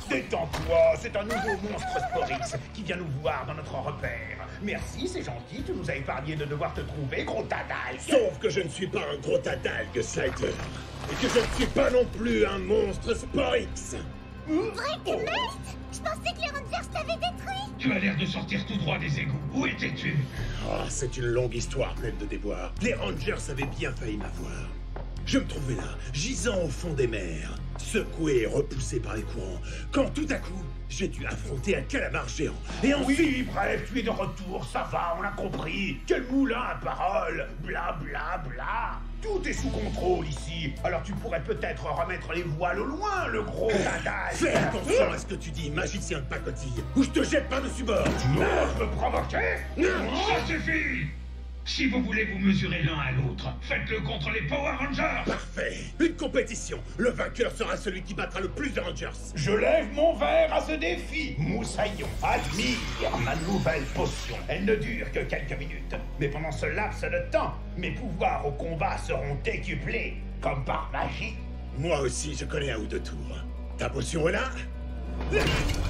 Détends-toi, c'est un nouveau monstre Sporix qui vient nous voir dans notre repère. Merci, c'est gentil, tu nous as épargné de devoir te trouver, gros tadalgue. Sauf que je ne suis pas un gros tadalgue, Slider. Et que je ne suis pas non plus un monstre Sporix. Vrai, merde! Je pensais que les Rangers t'avaient détruit! Tu as l'air de sortir tout droit des égouts. Où étais-tu? Oh, c'est une longue histoire pleine de déboires. Les Rangers avaient bien failli m'avoir. Je me trouvais là, gisant au fond des mers, secoué et repoussé par les courants, quand tout à coup, j'ai dû affronter un calamar géant. Et ensuite... Oui, bref, tu es de retour, ça va, on a compris. Quel moulin à paroles, bla bla bla. Tout est sous contrôle ici, alors tu pourrais peut-être remettre les voiles au loin, le gros tadalgue. Fais attention à ce que tu dis, magicien de pacotille, ou je te jette par-dessus bord. Tu oses me provoquer? Ça suffit! Si vous voulez vous mesurer l'un à l'autre, faites-le contre les Power Rangers! Parfait. Une compétition. Le vainqueur sera celui qui battra le plus de Rangers. Je lève mon verre à ce défi. Moussaillon, admire ma nouvelle potion. Elle ne dure que quelques minutes. Mais pendant ce laps de temps, mes pouvoirs au combat seront décuplés, comme par magie. Moi aussi, je connais un ou deux tours. Ta potion est là?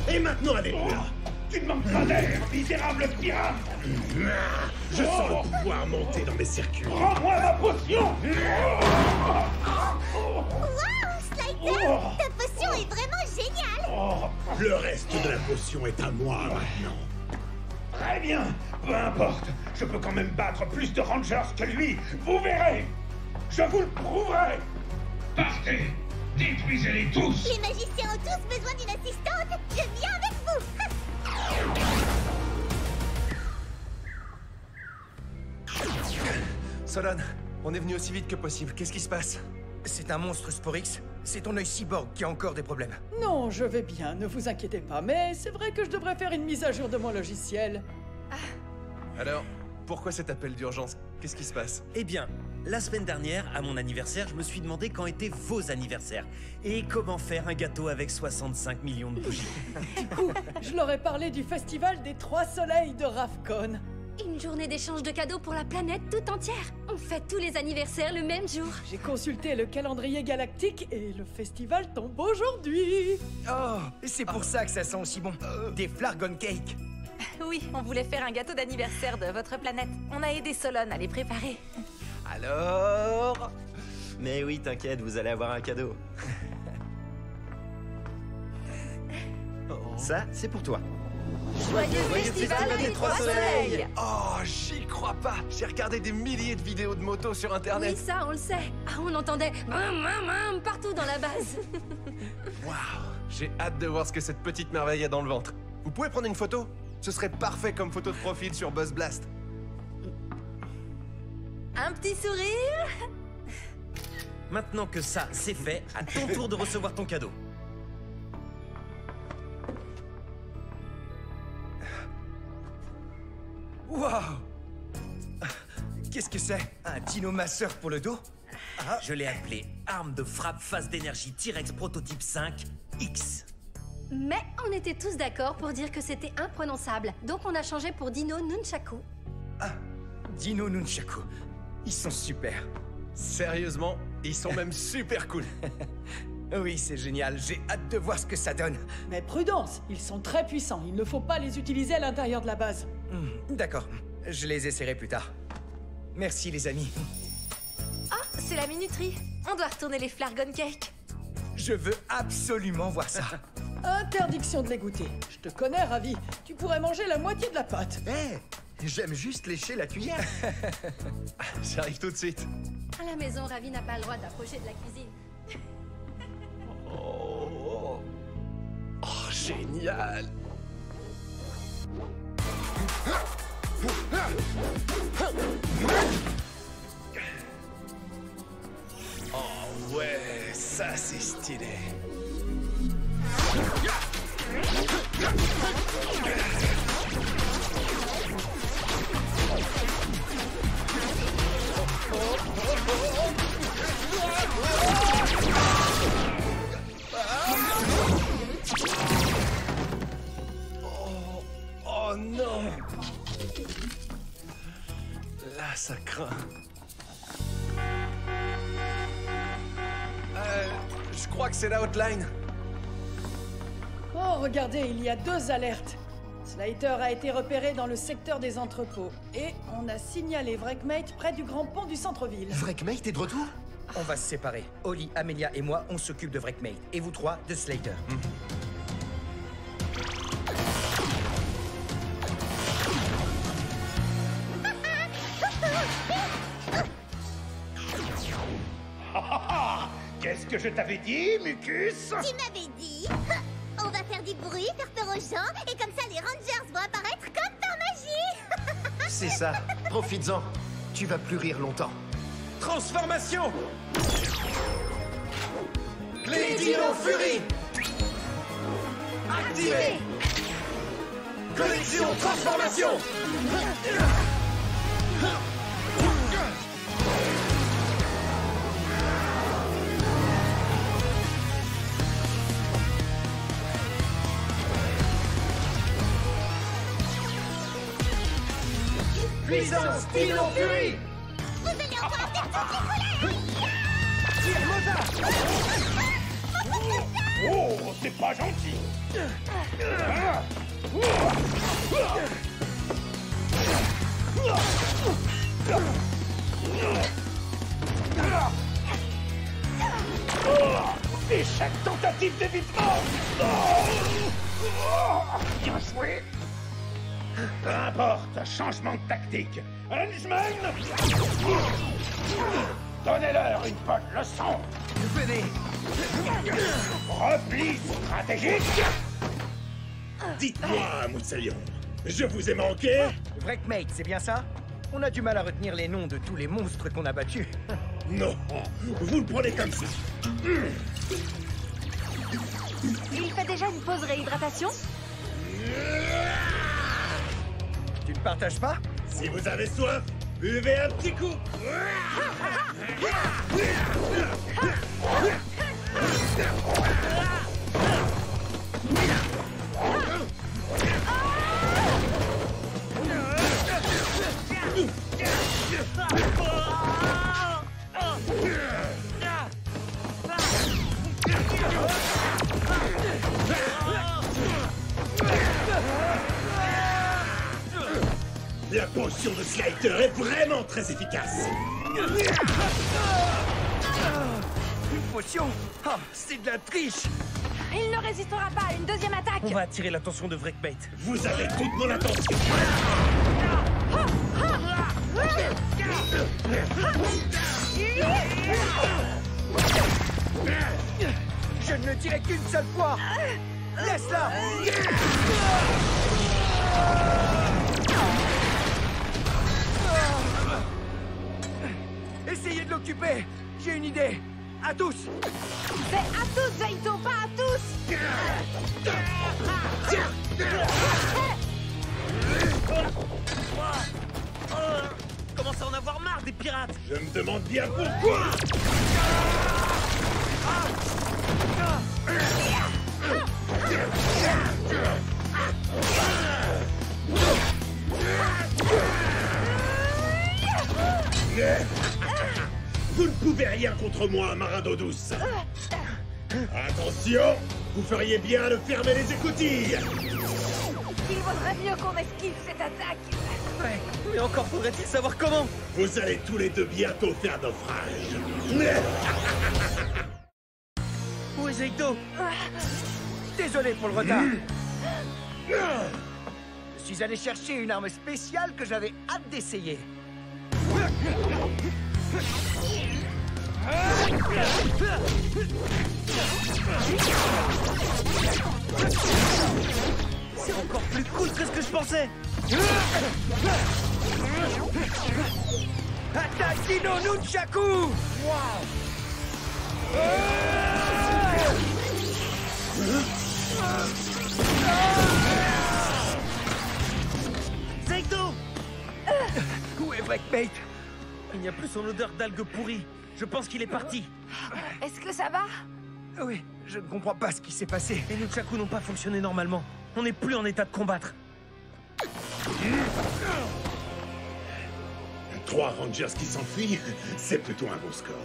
Et maintenant, elle est là. Tu ne manques pas d'air, misérable pirate. Je sens le pouvoir monter dans mes circuits. Rends-moi ma potion. Waouh, Slider! Ta potion est vraiment géniale! Le reste de la potion est à moi maintenant. Très bien, peu importe. Je peux quand même battre plus de Rangers que lui. Vous verrez. Je vous le prouverai. Partez! Détruisez-les tous! Les magiciens ont tous besoin d'une assistante! Je viens avec vous! Solon, on est venu aussi vite que possible. Qu'est-ce qui se passe? C'est un monstre Sporix. C'est ton œil cyborg qui a encore des problèmes. Non, je vais bien, ne vous inquiétez pas. Mais c'est vrai que je devrais faire une mise à jour de mon logiciel. Alors, pourquoi cet appel d'urgence? Qu'est-ce qui se passe? Eh bien, la semaine dernière, à mon anniversaire, je me suis demandé quand étaient vos anniversaires. Et comment faire un gâteau avec 65 millions de bougies. Du coup, je leur ai parlé du festival des 3 soleils de Ravcon. Une journée d'échange de cadeaux pour la planète tout entière. On fête tous les anniversaires le même jour. J'ai consulté le calendrier galactique et le festival tombe aujourd'hui. Oh, c'est pour ça que ça sent aussi bon. Des Flargon Cake. Oui, on voulait faire un gâteau d'anniversaire de votre planète. On a aidé Solon à les préparer. Alors... Mais oui, t'inquiète, vous allez avoir un cadeau. Ça, c'est pour toi. Joyeux festival des 3 soleils! Oh, j'y crois pas! J'ai regardé des milliers de vidéos de motos sur internet. Oui, ça, on le sait. Ah, on entendait bam, bam, bam partout dans la base. Waouh! J'ai hâte de voir ce que cette petite merveille a dans le ventre. Vous pouvez prendre une photo? Ce serait parfait comme photo de profil sur Buzz Blast. Un petit sourire? Maintenant que ça, c'est fait, à ton tour de recevoir ton cadeau. Waouh! Qu'est-ce que c'est? Un dino-masseur pour le dos? Je l'ai appelé arme de frappe phase d'énergie T-Rex prototype 5 X. Mais on était tous d'accord pour dire que c'était imprononçable. Donc on a changé pour Dino Nunchaku. Ah, Dino Nunchaku. Ils sont super. Sérieusement, ils sont même super cool. Oui, c'est génial. J'ai hâte de voir ce que ça donne. Mais prudence, ils sont très puissants. Il ne faut pas les utiliser à l'intérieur de la base. D'accord, je les essaierai plus tard. Merci les amis. Ah, c'est la minuterie. On doit retourner les Flargon Cake. Je veux absolument voir ça. Interdiction de les goûter. Je te connais, Ravi. Tu pourrais manger la moitié de la pâte. J'aime juste lécher la cuillère. J'arrive tout de suite. À la maison, Ravi n'a pas le droit d'approcher de la cuisine. Oh, génial! Oh ouais, ça c'est stylé. Oh non! Là, ça craint. Je crois que c'est la hotline. Oh, regardez, il y a 2 alertes. Slater a été repéré dans le secteur des entrepôts. Et on a signalé Wreckmate près du grand pont du centre-ville. Wreckmate est de retour? On va se séparer. Holly, Amelia et moi, on s'occupe de Wreckmate. Et vous 3, de Slater. Qu'est-ce que je t'avais dit, Mucus? Tu m'avais dit. On va faire du bruit, faire peur aux gens, et comme ça les Rangers vont apparaître comme par magie. C'est ça. Profites-en. Tu vas plus rire longtemps. Transformation! Clé Dino Fury! Activé! Collection Transformation! Puissance Dino Fury! Vous allez encore faire Oh, c'est pas gentil. Échec tentative d'évitement. Bien joué. Peu importe, changement de tactique. Henchman! Donnez-leur une bonne leçon. Venez! Repli stratégique. Dites-moi, Moussaillon, je vous ai manqué? Wreckmate, c'est bien ça? On a du mal à retenir les noms de tous les monstres qu'on a battus. Non, vous le prenez comme ça. Il fait déjà une pause réhydratation? Tu ne partages pas? Si vous avez soif, buvez un petit coup. La potion de Slater est vraiment très efficace. Une potion? Oh, c'est de la triche! Il ne résistera pas à une deuxième attaque! On va attirer l'attention de Wreckmate. Vous avez toute mon attention. Je ne le dirai qu'une seule fois! Laisse-la! Essayez de l'occuper! J'ai une idée! À tous! C'est à tous, Zaito, pas à tous! Commence à en avoir marre des pirates! Je me demande bien pourquoi. Vous ne pouvez rien contre moi, marin d'eau douce. Attention, vous feriez bien de fermer les écoutilles. Il vaudrait mieux qu'on esquive cette attaque! Ouais, mais encore faudrait-il savoir comment! Vous allez tous les deux bientôt faire naufrage. Où est Zaito? Désolé pour le retard. Je suis allé chercher une arme spéciale que j'avais hâte d'essayer. C'est encore plus cool que ce que je pensais! Attaque Dino Nunchaku! Zaito! Où est Wreckmate? Il n'y a plus son odeur d'algues pourries. Je pense qu'il est parti. Est-ce que ça va? Oui, je ne comprends pas ce qui s'est passé. Les Nunchaku n'ont pas fonctionné normalement. On n'est plus en état de combattre. 3 Rangers qui s'enfuient, c'est plutôt un bon score.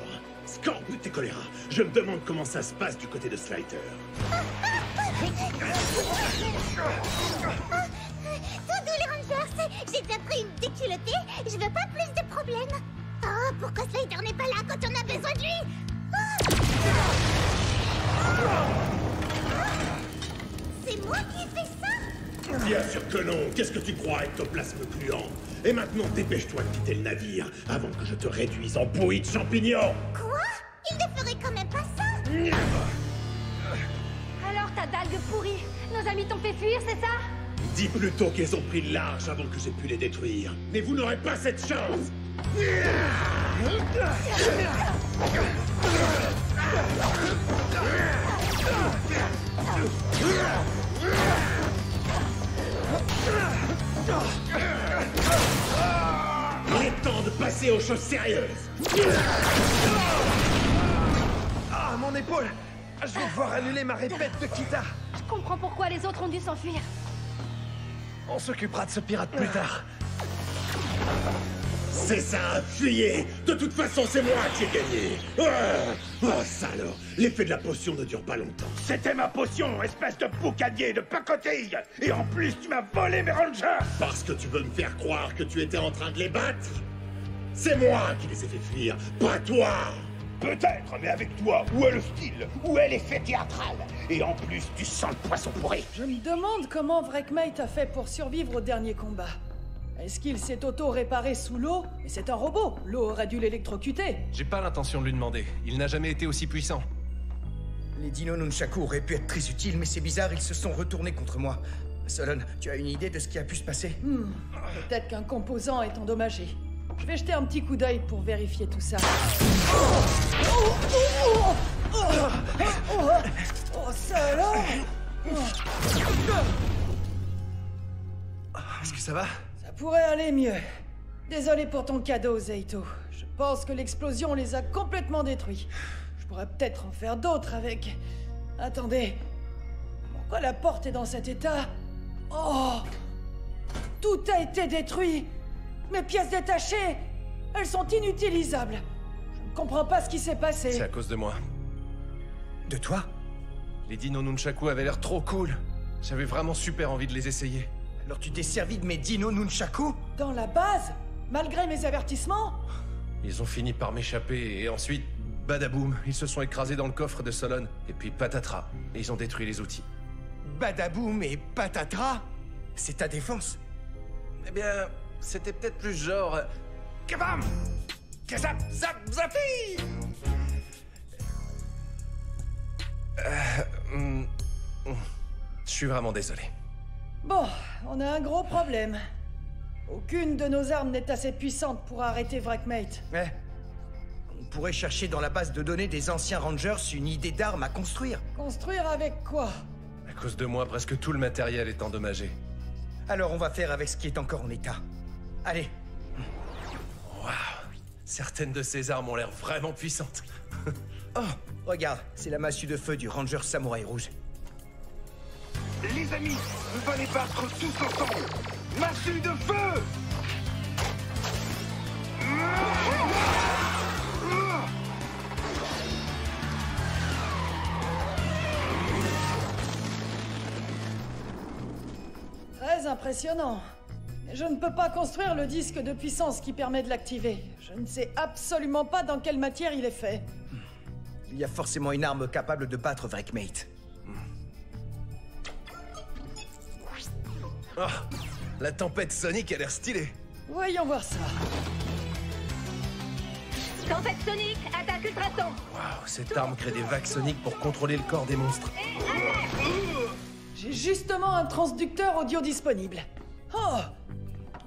Scorbut et choléra, je me demande comment ça se passe du côté de Slater. Tout doux les Rangers, j'ai déjà pris une déculottée, je veux pas plus de problèmes. Oh, pourquoi Slater n'est pas là quand on a besoin de lui? C'est moi qui ai fait ça? Bien sûr que non. Qu'est-ce que tu crois, ectoplasme gluant? Et maintenant, dépêche-toi de quitter le navire avant que je te réduise en bouillie de champignons. Quoi? Il ne ferait quand même pas ça? Alors ta dague pourrie, nos amis t'ont fait fuir, c'est ça? Dis plutôt qu'elles ont pris le large avant que j'ai pu les détruire. Mais vous n'aurez pas cette chance. Il est temps de passer aux choses sérieuses. Ah, mon épaule! Je vais devoir annuler ma répète de guitare. Je comprends pourquoi les autres ont dû s'enfuir. On s'occupera de ce pirate plus tard. C'est ça, fuyez. De toute façon, c'est moi qui ai gagné. Oh, ça alors. L'effet de la potion ne dure pas longtemps. C'était ma potion, espèce de boucanier de pacotille. Et en plus, tu m'as volé mes Rangers. Parce que tu veux me faire croire que tu étais en train de les battre? C'est moi qui les ai fait fuir, pas toi. Peut-être, mais avec toi, où est le style? Où est l'effet théâtral? Et en plus, tu sens le poisson pourri. Je me demande comment Wreckmate a fait pour survivre au dernier combat. Est-ce qu'il s'est auto-réparé sous l'eau? Mais c'est un robot, l'eau aurait dû l'électrocuter. J'ai pas l'intention de lui demander. Il n'a jamais été aussi puissant. Les dinos Nunchaku auraient pu être très utiles, mais c'est bizarre, ils se sont retournés contre moi. Solon, tu as une idée de ce qui a pu se passer? Peut-être qu'un composant est endommagé. Je vais jeter un petit coup d'œil pour vérifier tout ça. Oh, ça alors! Est-ce que ça va? Ça pourrait aller mieux. Désolé pour ton cadeau, Zeito. Je pense que l'explosion les a complètement détruits. Je pourrais peut-être en faire d'autres avec... Attendez. Pourquoi la porte est dans cet état? Oh! Tout a été détruit! Mes pièces détachées! Elles sont inutilisables! Je ne comprends pas ce qui s'est passé. C'est à cause de moi. De toi? Les dinos Nunchaku avaient l'air trop cool. J'avais vraiment super envie de les essayer. Alors tu t'es servi de mes dinos Nunchaku? Dans la base? Malgré mes avertissements? Ils ont fini par m'échapper et ensuite, badaboum, ils se sont écrasés dans le coffre de Solon. Et puis patatras, et ils ont détruit les outils. Badaboum et patatras? C'est ta défense? Eh bien, c'était peut-être plus genre... Kabam! Kazap, zap, zapi! Je suis vraiment désolé. Bon, on a un gros problème. Aucune de nos armes n'est assez puissante pour arrêter Wreckmate. Ouais. On pourrait chercher dans la base de données des anciens Rangers une idée d'arme à construire. Construire avec quoi? À cause de moi, presque tout le matériel est endommagé. Alors on va faire avec ce qui est encore en état. Allez. Waouh! Certaines de ces armes ont l'air vraiment puissantes. Oh, regarde, c'est la massue de feu du Ranger Samouraï Rouge. Les amis, on va les battre tous ensemble. Massue de feu! Très impressionnant. Mais je ne peux pas construire le disque de puissance qui permet de l'activer. Je ne sais absolument pas dans quelle matière il est fait. Il y a forcément une arme capable de battre Wreckmate. Oh, la tempête sonique a l'air stylée. Voyons voir ça. Tempête sonique, attaque ultrason. Waouh, cette arme crée des vagues soniques pour contrôler le corps des monstres. J'ai justement un transducteur audio disponible. Oh!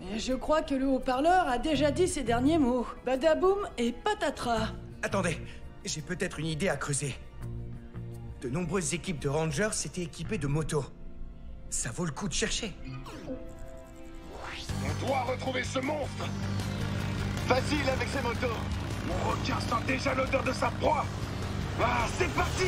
Mais je crois que le haut-parleur a déjà dit ces derniers mots. Badaboum et patatras. Attendez, j'ai peut-être une idée à creuser. De nombreuses équipes de Rangers s'étaient équipées de motos. Ça vaut le coup de chercher. On doit retrouver ce monstre. Facile avec ces motos. Mon requin sent déjà l'odeur de sa proie. Ah, c'est parti!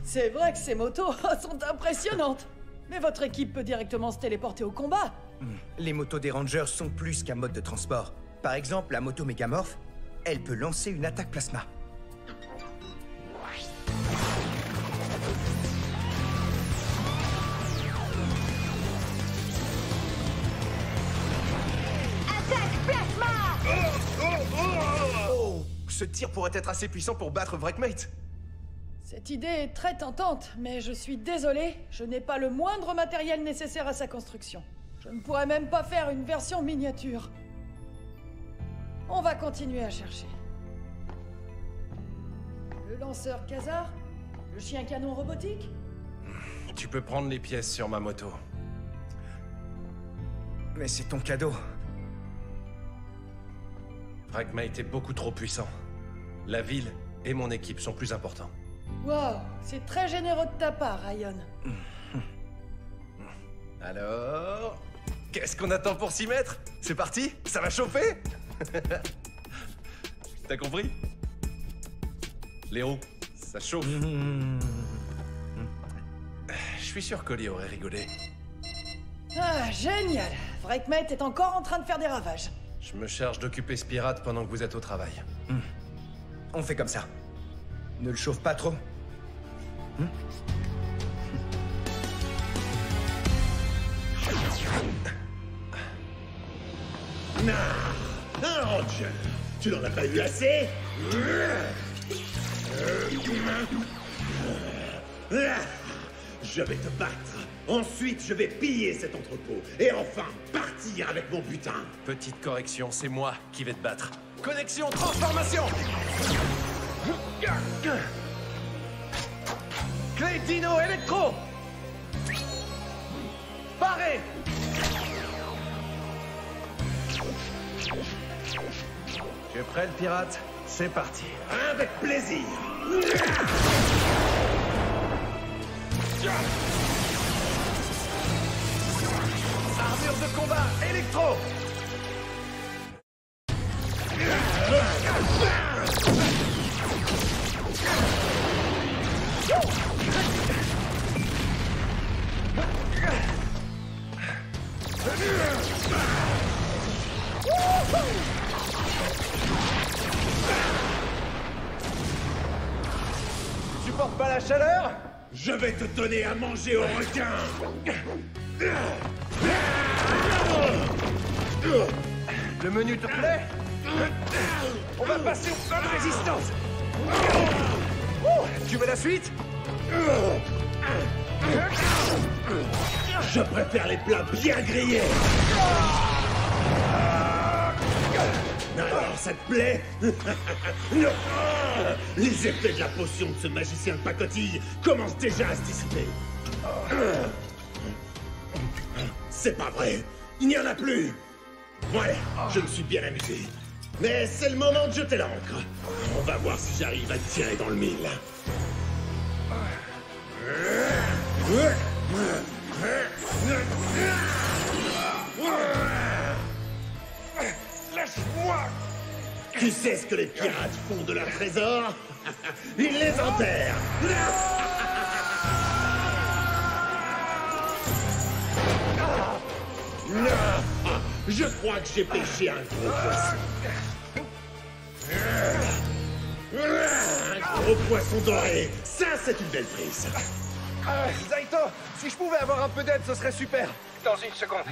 C'est vrai que ces motos sont impressionnantes. Mais votre équipe peut directement se téléporter au combat. Les motos des Rangers sont plus qu'un mode de transport. Par exemple, la moto mégamorphe, elle peut lancer une attaque plasma. Oh, ce tir pourrait être assez puissant pour battre Wreckmate. Cette idée est très tentante, mais je suis désolé, je n'ai pas le moindre matériel nécessaire à sa construction. Je ne pourrais même pas faire une version miniature. On va continuer à chercher. Le lanceur Khazar? Le chien canon robotique? Tu peux prendre les pièces sur ma moto. Mais c'est ton cadeau. Wreckmate est beaucoup trop puissant. La ville et mon équipe sont plus importants. Waouh, c'est très généreux de ta part, Ryan. Alors... Qu'est-ce qu'on attend pour s'y mettre? C'est parti? Ça va chauffer? T'as compris? Les roues, ça chauffe. Je suis sûr qu'Oli aurait rigolé. Ah, génial! Wreckmate est encore en train de faire des ravages. Je me charge d'occuper ce pirate pendant que vous êtes au travail. On fait comme ça. Ne le chauffe pas trop. Non, un Ranger. Tu n'en as pas eu assez? Je vais te battre. Ensuite, je vais piller cet entrepôt. Et enfin, partir avec mon butin. Petite correction, c'est moi qui vais te battre. Connexion, transformation! Clé Dino électro! Paré! Tu es prêt, le pirate? C'est parti. Avec plaisir. Armure de combat électro! Tu supportes pas la chaleur? Je vais te donner à manger au requin. Le menu te plaît? On va passer au plan de résistance. Tu veux la suite? Je préfère les plats bien grillés. Alors, ça te plaît? Non. Les effets de la potion de ce magicien de pacotille commencent déjà à se dissiper. C'est pas vrai. Il n'y en a plus. Ouais, je me suis bien amusé. Mais c'est le moment de jeter l'encre. On va voir si j'arrive à tirer dans le mille. Lâche-moi! Tu sais ce que les pirates font de leurs trésors? Ils les enterrent. Je crois que j'ai pêché un gros poisson. Un gros poisson doré. Ça, c'est une belle prise. Zaito, si je pouvais avoir un peu d'aide, ce serait super. Dans une seconde.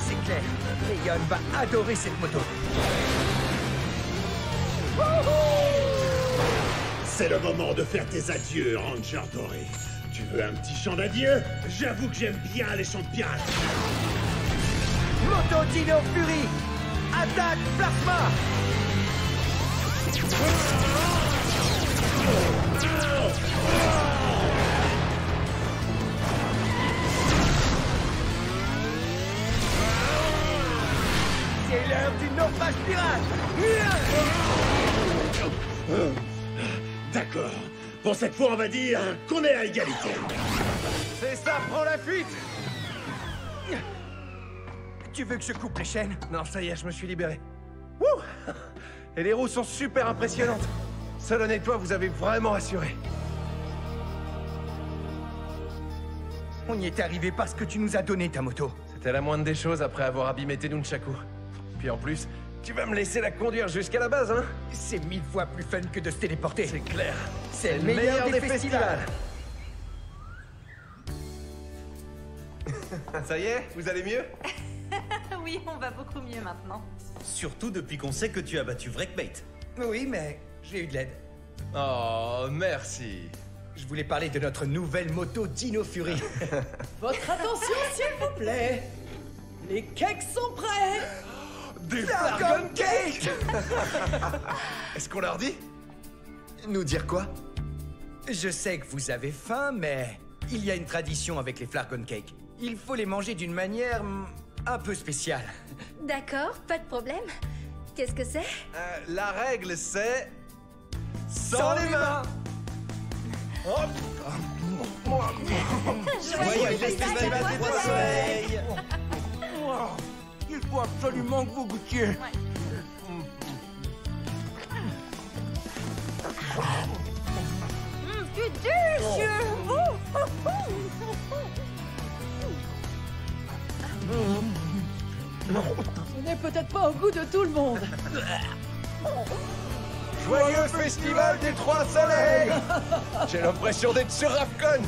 C'est clair. Leon va adorer cette moto. C'est le moment de faire tes adieux, Ranger doré. Tu veux un petit chant d'adieu? J'avoue que j'aime bien les chants de pirates. Moto Dino Fury! Attaque plasma! C'est l'heure du naufrage pirate! D'accord. Pour cette fois, on va dire qu'on est à égalité. C'est ça, prends la fuite! Tu veux que je coupe les chaînes? Non, ça y est, je me suis libéré. Wouh! Et les roues sont super impressionnantes. Solon et toi, vous avez vraiment assuré. On y est arrivé parce que tu nous as donné ta moto. C'était la moindre des choses après avoir abîmé tes nunchaku. Puis en plus, tu vas me laisser la conduire jusqu'à la base, hein? C'est 1000 fois plus fun que de se téléporter. C'est clair. C'est le meilleur des festivals. Ça y est, vous allez mieux? Oui, on va beaucoup mieux maintenant. Surtout depuis qu'on sait que tu as battu Wreckbait. Oui, mais j'ai eu de l'aide. Oh, merci. Je voulais parler de notre nouvelle moto Dino Fury. Votre attention, s'il vous plaît. Les cakes sont prêts. Des Flargon Cake. Est-ce qu'on leur dit? Nous dire quoi? Je sais que vous avez faim, mais il y a une tradition avec les Flargon Cake. Il faut les manger d'une manière un peu spéciale. D'accord, pas de problème. Qu'est-ce que c'est? La règle, c'est... Sans les mains. Joyeux festival des trois soleils. Il faut absolument que vous goûtiez. C'est délicieux. Ce n'est peut-être pas au goût de tout le monde. Joyeux festival des trois soleils. J'ai l'impression d'être sur Rapcon.